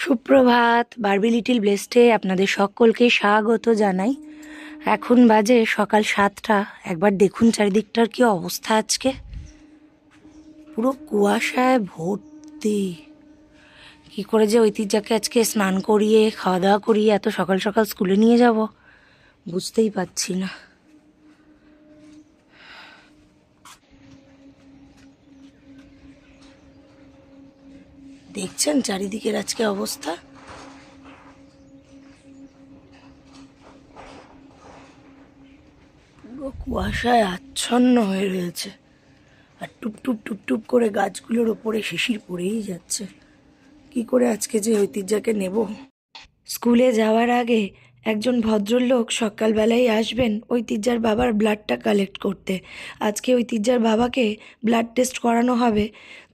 সুপ্রভাত। Barbie little ব্লেস্টে আপনাদের সকলকে স্বাগত জানাই। এখন বাজে সকাল 7টা। একবার দেখুন চারিদিকটার কি অবস্থা। আজকে পুরো কুয়াশায় ভর্তি। কি করে যে ঐতিহ্যকে আজকে স্নান করিয়ে খাওয়া দাওয়া করিয়ে এত সকাল সকাল স্কুলে নিয়ে যাব বুঝতেই পারছি না। দেখছেন চারিদিকের আজকে অবস্থা। পুরো কুয়াশায় আচ্ছন্ন হয়ে রয়েছে, আর টুপটুপ টুপটুপ করে গাছগুলোর ওপরে শিশির পড়েই যাচ্ছে। কি করে আজকে যে ঐতিহ্যকে নেব। স্কুলে যাওয়ার আগে একজন ভদ্রলোক সকালবেলায় আসবেন ঐতিহ্যার বাবার ব্লাডটা কালেক্ট করতে। আজকে ঐতিহ্যার বাবাকে ব্লাড টেস্ট করানো হবে,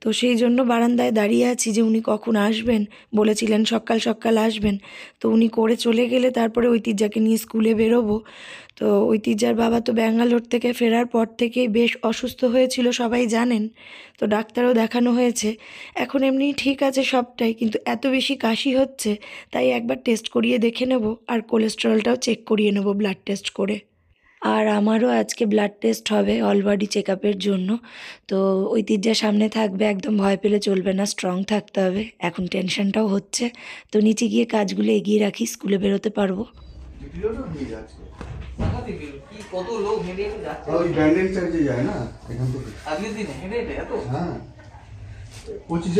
তো সেই জন্য বারান্দায় দাঁড়িয়ে আছি যে উনি কখন আসবেন। বলেছিলেন সকাল সকাল আসবেন, তো উনি করে চলে গেলে তারপরে ঐতিহ্যাকে নিয়ে স্কুলে বেরোবো। তো ঐতিহ্যার বাবা তো ব্যাঙ্গালোর থেকে ফেরার পর থেকেই বেশ অসুস্থ হয়েছিল, সবাই জানেন। তো ডাক্তারও দেখানো হয়েছে, এখন এমনি ঠিক আছে সবটাই, কিন্তু এত বেশি কাশি হচ্ছে, তাই একবার টেস্ট করিয়ে দেখে নেব, আর কোলেস্টেরলটাও চেক করিয়ে নেব ব্লাড টেস্ট করে। আর আমারও আজকে ব্লাড টেস্ট হবে অল বডি চেক আপের জন্য। তো ঐতিহ্যের সামনে থাকবে, একদম ভয় পেলে চলবে না, স্ট্রং থাকতে হবে। এখন টেনশনটাও হচ্ছে, তো নিচে গিয়ে কাজগুলো এগিয়ে রাখি, স্কুলে বেরোতে পারবো।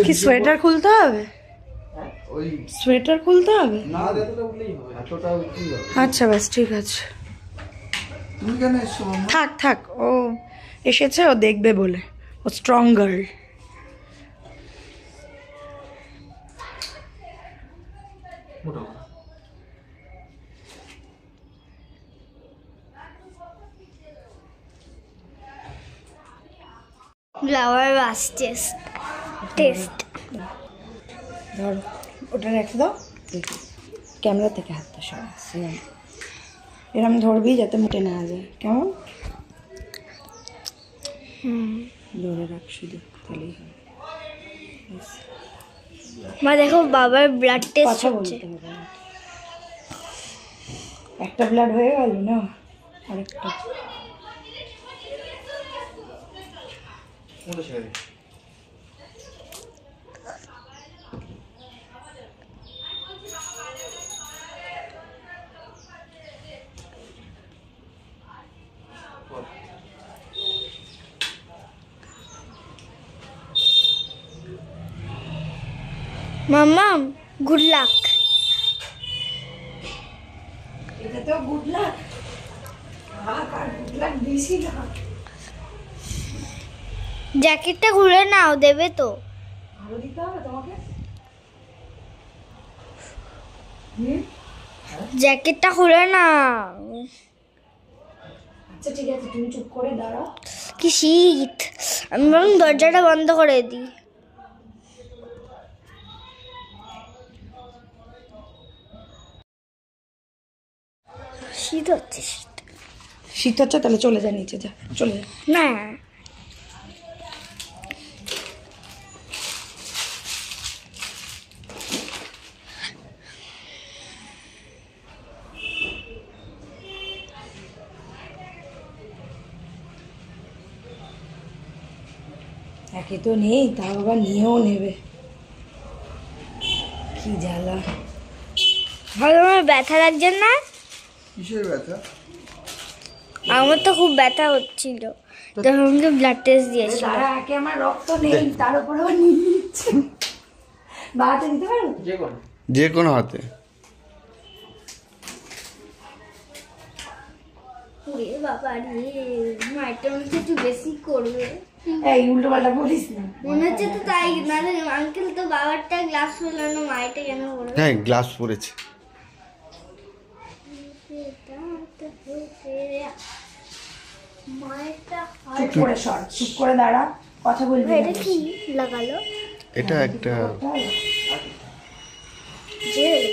কি সোয়েটার খুলতে হবে? সোয়েটার খুলতে হবে? আচ্ছা ব্যাস ঠিক আছে, থাক থাক। ও এসেছে, ও দেখবে বলে, ও strong girl. Flower wash test ধরো, ওটা রেখে দাও, ক্যামেরা থেকে হাতটা সরাই। এরম ধরবি যাতে মুটে না যায়, কেমন? ধরে রাখ শুধু, তাহলেই হবে। মা দেখো বাবার ব্লাড টেস্ট হচ্ছে। একটা ব্লাড হয়ে গেল না, আরেকটা। মাম্মা গুড লাক। এটা তো গুড লাক, আর গুড লাক বেশি না। জ্যাকেটটা খুলে নাও, দেবে তো? আরো দিতে হবে তোমাকে? জ্যাকেটটা খুলে নাও। আচ্ছা ঠিক আছে, তুমি চুপ করে দাঁড়াও। কি শীত, আমি বরং দরজাটা বন্ধ করে দিই। শীত হচ্ছে, শীত হচ্ছে, তাহলে চলে যা নিচে, যা চলে যা। না একে তো নেই, তাও আবার নিয়েও নেবে, কি জ্বালা। ভালো, আমার ব্যথা লাগছে না? কিসের ব্যথা? আমার তো খুব ব্যথা হচ্ছিল, তখন আমাকে ব্লাড টেস্ট দিয়েছিল। তারা একে আমার রক্ত নেই, তার উপর আবার নিয়ে নিচ্ছে। বাড়াতে দিতে পারো? যে কোনো হাতে। বাবা রে, মাইটা মনে হচ্ছে একটু বেশি করবে। এই উল্টো পাল্টা বলিস না, মনে হচ্ছে তো তাই। নাহলে আঙ্কেল তো বাবারটা গ্লাস ফেলানো, মাইটা কেন করবে? হ্যাঁ, গ্লাস পড়েছে। চুপ করে সর, চুপ করে দাঁড়া, কথা বলবি। এটা কি লাগালো? এটা একটা জেল।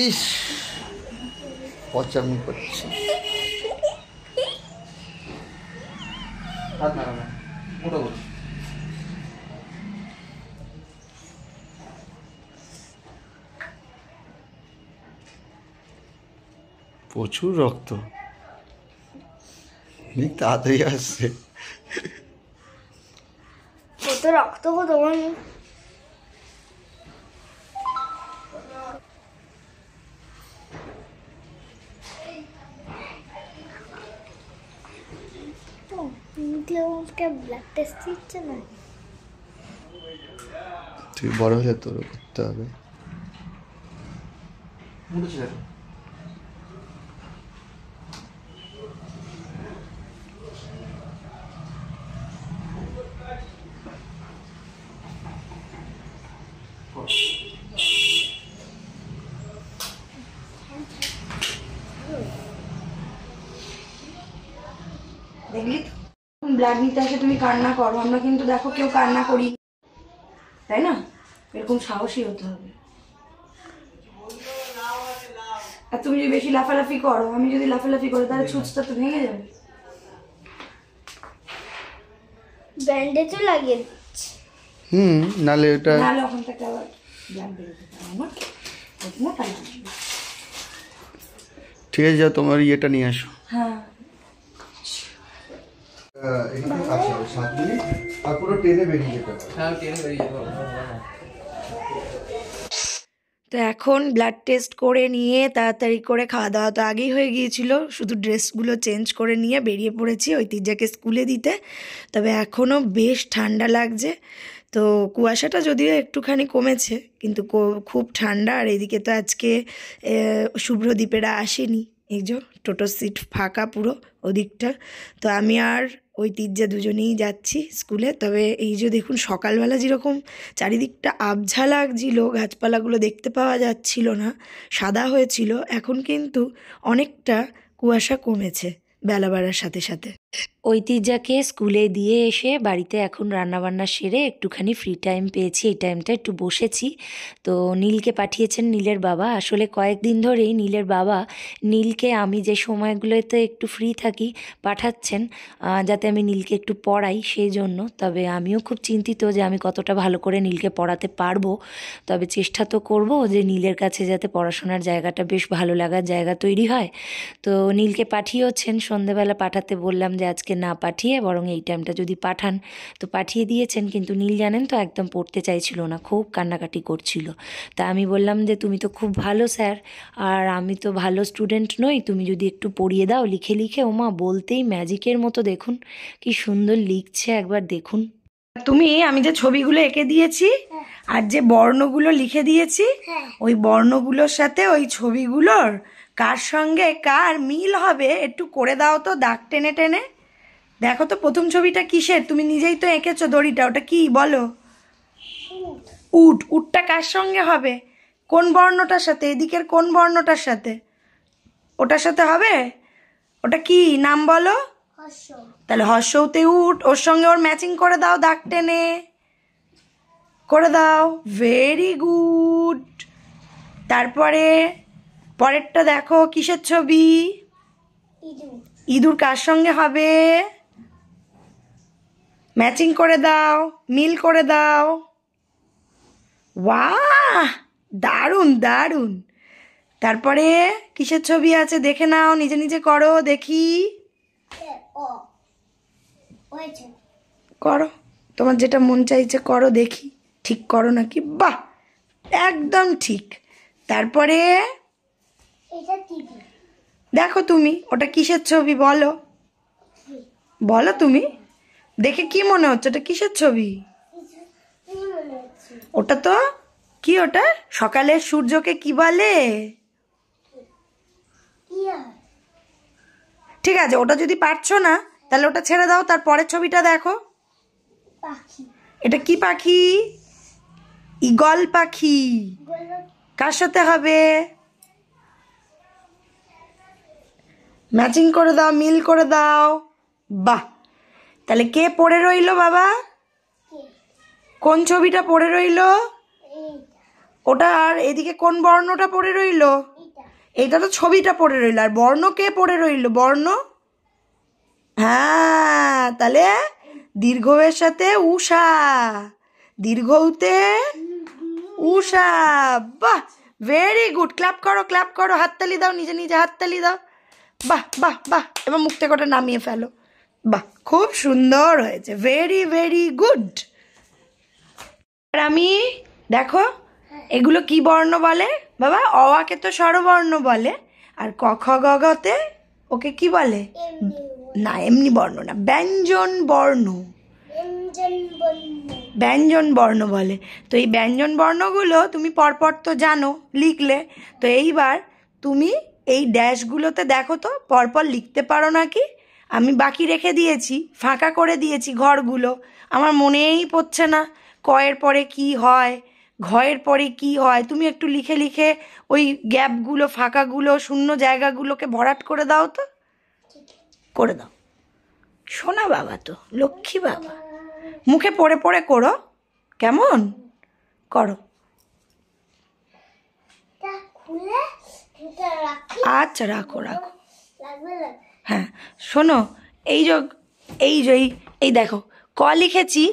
ইস, পচামি করছে। হাত নাড়া না, মোটা করছে। প্রচুর রক্ত, তাড়াতাড়ি আসছে। কত রক্ত গো তোমার মুখ। ব্লাড টেস্ট দিচ্ছে না। তুই বড় হলে তোর করতে হবে। দেখলি ব্লাড নিতে আসে তুমি কান্না করো, আমরা কিন্তু দেখো কেউ কান্না করি, তাই না? এরকম সাহসী হতে হবে। আর তুমি যদি বেশি লাফালাফি করো, আমি যদি লাফালাফি করি, তাহলে ছুঁচটা তো ভেঙে যাবে। ব্যান্ডেজও লাগিয়ে দিচ্ছি। নালে ওটা নাহলে ওখান থেকে আবার ব্লাড বেরোতে পারে না, মোটা লাগবে। ঠিক আছে, যাও তোমার ইয়েটা নিয়ে আসো। হ্যাঁ তো এখন ব্লাড টেস্ট করে নিয়ে তাড়াতাড়ি করে খাওয়া দাওয়া তো আগেই হয়ে গিয়েছিল, শুধু ড্রেসগুলো চেঞ্জ করে নিয়ে বেরিয়ে পড়েছি ঐতিহ্যাকে স্কুলে দিতে। তবে এখনও বেশ ঠান্ডা লাগছে, তো কুয়াশাটা যদিও একটুখানি কমেছে, কিন্তু খুব ঠান্ডা। আর এদিকে তো আজকে শুভ্রদীপেরা আসেনি, এই যে টোটো সিট ফাঁকা পুরো ওদিকটা। তো আমি আর ঐতিহ্যা দুজনেই যাচ্ছি স্কুলে। তবে এই যে দেখুন সকালবেলা যেরকম চারিদিকটা আবঝা লাগছিল, গাছপালাগুলো দেখতে পাওয়া যাচ্ছিল না, সাদা হয়েছিল, এখন কিন্তু অনেকটা কুয়াশা কমেছে বেলা বাড়ার সাথে সাথে। ঐতিহ্যাকে স্কুলে দিয়ে এসে বাড়িতে এখন রান্নাবান্না সেরে একটুখানি ফ্রি টাইম পেয়েছি, এই টাইমটা একটু বসেছি। তো নীলকে পাঠিয়েছেন নীলের বাবা। আসলে কয়েকদিন ধরেই নীলের বাবা নীলকে আমি যে সময়গুলোতে একটু ফ্রি থাকি পাঠাচ্ছেন, যাতে আমি নীলকে একটু পড়াই সেই জন্য। তবে আমিও খুব চিন্তিত যে আমি কতটা ভালো করে নীলকে পড়াতে পারবো। তবে চেষ্টা তো করব যে নীলের কাছে যাতে পড়াশোনার জায়গাটা বেশ ভালো লাগার জায়গা তৈরি হয়। তো নীলকে পাঠিয়েছেন, সন্ধেবেলা পাঠাতে বললাম যে আজকে না পাঠিয়ে বরং এই টাইমটা যদি পাঠান, তো পাঠিয়ে দিয়েছেন। কিন্তু নীল জানেন তো একদম পড়তে চাইছিল না, খুব কান্নাকাটি করছিল। তা আমি বললাম যে তুমি তো খুব ভালো স্যার, আর আমি তো ভালো স্টুডেন্ট নই, তুমি যদি একটু পড়িয়ে দাও লিখে লিখে। ওমা বলতেই ম্যাজিকের মতো দেখুন কি সুন্দর লিখছে, একবার দেখুন। তুমি আমি যে ছবিগুলো এঁকে দিয়েছি আর যে বর্ণগুলো লিখে দিয়েছি, ওই বর্ণগুলোর সাথে ওই ছবিগুলোর কার সঙ্গে কার মিল হবে একটু করে দাও তো, দাগ টেনে টেনে। দেখো তো প্রথম ছবিটা কিসের, তুমি নিজেই তো এঁকেছো দড়িটা, ওটা কি বলো? উট। উটটা কার সঙ্গে হবে? কোন বর্ণটার সাথে? এদিকের কোন বর্ণটার সাথে? ওটার সাথে হবে। ওটা কি নাম বলো? তাহলে হর্ষতে উট, ওর সঙ্গে ওর ম্যাচিং করে দাও, দাগ টেনে করে দাও। Very good. তারপরে পরেরটা দেখো কিসের ছবি? ইঁদুর কার সঙ্গে হবে? ম্যাচিং করে দাও, মিল করে দাও। বাহ, দারুণ দারুণ। তারপরে কিসের ছবি আছে দেখে নাও, নিজে নিজে করো দেখি। করো, তোমার যেটা মন চাইছে করো দেখি, ঠিক করো নাকি। বাহ, একদম ঠিক। তারপরে দেখো তুমি ওটা কিসের ছবি বলো, বলো তুমি দেখে কি মনে হচ্ছে ওটা কিসের ছবি? ওটা তো কি, ওটা সকালের সূর্যকে কি বলে? ঠিক আছে, ওটা যদি পারছো না তাহলে ওটা ছেড়ে দাও, তার পরের ছবিটা দেখো। এটা কি পাখি? ঈগল পাখি। কার সাথে হবে? ম্যাচিং করে দাও, মিল করে দাও। বাহ, তাহলে কে পড়ে রইলো বাবা? কোন ছবিটা পড়ে রইলো? ওটা। আর এদিকে কোন বর্ণটা পড়ে রইলো? এইটা তো ছবিটা পড়ে রইলো, আর বর্ণ কে পড়ে রইলো? বর্ণ। হ্যাঁ, তাহলে দীর্ঘের সাথে উষা, দীর্ঘতে উষা। বাহ, ভেরি গুড। ক্ল্যাপ করো, ক্ল্যাপ করো, হাততালি দাও, নিজে নিজে হাততালি দাও। বাহ বাহ বাহ, এবার মুখ থেকে ওটা নামিয়ে ফেলো। বাহ, খুব সুন্দর হয়েছে, ভেরি ভেরি গুড। আর আমি দেখো এগুলো কি বর্ণ বলে বাবা? অওয়াকে তো স্বরবর্ণ বলে, আর ক খ গ ঘতে ওকে কি বলে? না, এমনি বর্ণ না, ব্যঞ্জন বর্ণ। ব্যঞ্জন বর্ণ বলে। তো এই ব্যঞ্জন বর্ণগুলো তুমি পরপর তো জানো, লিখলে। তো এইবার তুমি এই ড্যাশগুলোতে দেখো তো পরপর লিখতে পারো নাকি। আমি বাকি রেখে দিয়েছি, ফাঁকা করে দিয়েছি ঘরগুলো, আমার মনেই পড়ছে না কয়ের পরে কি হয়, ঘয়ের পরে কি হয়। তুমি একটু লিখে লিখে ওই গ্যাপগুলো, ফাঁকাগুলো, শূন্য জায়গাগুলোকে ভরাট করে দাও তো, করে দাও। শোনা বাবা তো, লক্ষ্মী বাবা, মুখে পড়ে পড়ে করো, কেমন? করো। আচ্ছা, রাখো রাখো। হ্যাঁ শোনো, এই যে এই দেখো ক লিখেছি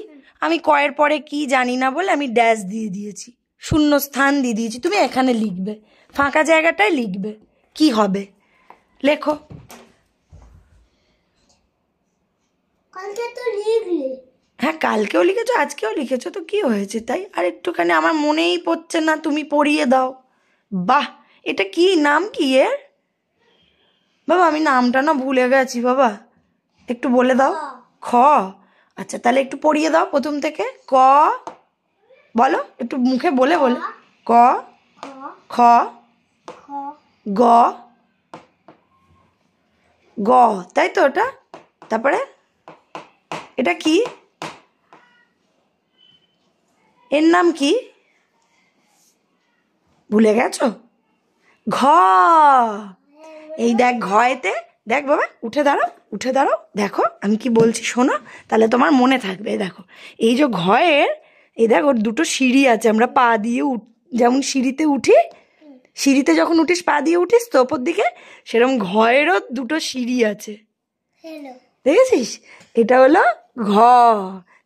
আমি, কয়ের পরে কি জানি না বলে আমি ড্যাশ দিয়ে দিয়েছি, শূন্য স্থান দিয়ে দিয়েছি। তুমি এখানে লিখবে, ফাঁকা জায়গাটায় লিখবে, কি হবে লেখো। হ্যাঁ, কালকেও লিখেছো, আজকেও লিখেছো, তো কি হয়েছে তাই? আর একটুখানি আমার মনেই পড়ছে না, তুমি পড়িয়ে দাও। বাহ, এটা কি নাম কি এর বাবা? আমি নামটা না ভুলে গেছি বাবা, একটু বলে দাও। খ। আচ্ছা, তাহলে একটু পড়িয়ে দাও প্রথম থেকে। ক বলো, একটু মুখে বলে বলে। ক, খ, গ, গ, তাই তো ওটা? তারপরে এটা কি, এর নাম কি ভুলে গেছো? ঘ। এই দেখ ঘয়েতে, দেখ বাবা, উঠে দাঁড়াও, উঠে দাঁড়াও, দেখো আমি কি বলছি শোনো, তাহলে তোমার মনে থাকবে। দেখো এই যে ঘয়ের, এই দেখ ওর দুটো সিঁড়ি আছে, আমরা পা দিয়ে যেমন সিঁড়িতে উঠি, সিঁড়িতে যখন উঠিস পা দিয়ে উঠিস তো ওপর দিকে, সেরকম ঘয়েরও দুটো সিঁড়ি আছে, দেখেছিস? এটা হলো ঘ।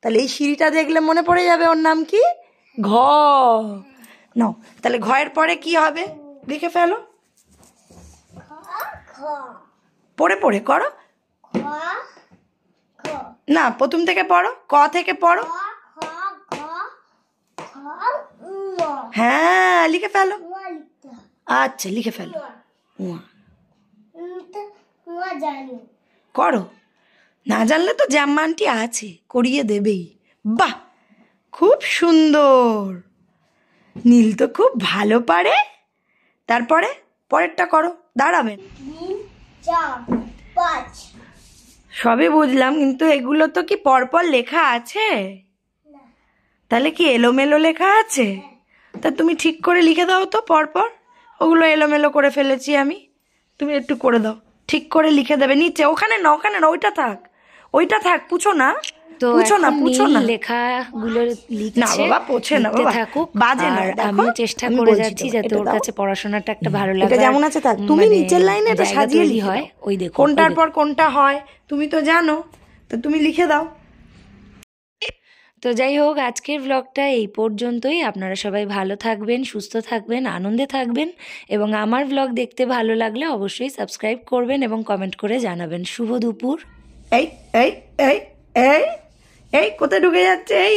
তাহলে এই সিঁড়িটা দেখলে মনে পড়ে যাবে ওর নাম কি, ঘ। নাও, তাহলে ঘয়ের পরে কি হবে লিখে ফেলো, পড়ে পড়ে করো না, প্রথম থেকে পড়ো, ক থেকে পড়ো। হ্যাঁ, লিখে ফেলো। আচ্ছা, লিখে ফেলো। করো, না জানলে তো জাম্মানটি আছে, করিয়ে দেবেই। বাহ, খুব সুন্দর, নীল তো খুব ভালো পারে। তারপরে পরেরটা করো, দাঁড়াবেন। সবই বুঝলাম, কিন্তু এগুলো তো কি পরপর লেখা আছে? তাহলে কি এলোমেলো লেখা আছে? তা তুমি ঠিক করে লিখে দাও তো পরপর, ওগুলো এলোমেলো করে ফেলেছি আমি, তুমি একটু করে দাও, ঠিক করে লিখে দেবে নিচে। ওখানে না, ওখানে না, ওইটা থাক, ওইটা থাক, পুছো না, তো পুছো না, পুছো না, লেখাগুলো লিখছে না বাবা, পোছে না বাবা, থাকুক, বাজে না। আমিও চেষ্টা করে যাচ্ছি যাতে ওর কাছে পড়াশোনাটা একটা ভালো লাগে। এটা যেমন আছে থাক, তুমি নিচের লাইনে এটা সাজিয়ে লিখে হয়, ওই দেখো কোনটার পর কোনটা হয় তুমি তো জানো, তো তুমি লিখে দাও। তো যাই হোক, আজকের ব্লগটা এই পর্যন্তই। আপনারা সবাই ভালো থাকবেন, সুস্থ থাকবেন, আনন্দে থাকবেন, এবং আমার ব্লগ দেখতে ভালো লাগলে অবশ্যই সাবস্ক্রাইব করবেন এবং কমেন্ট করে জানাবেন। শুভ দুপুর। এই এই এই এই এই কোথায় ঢুকে যাচ্ছে? এই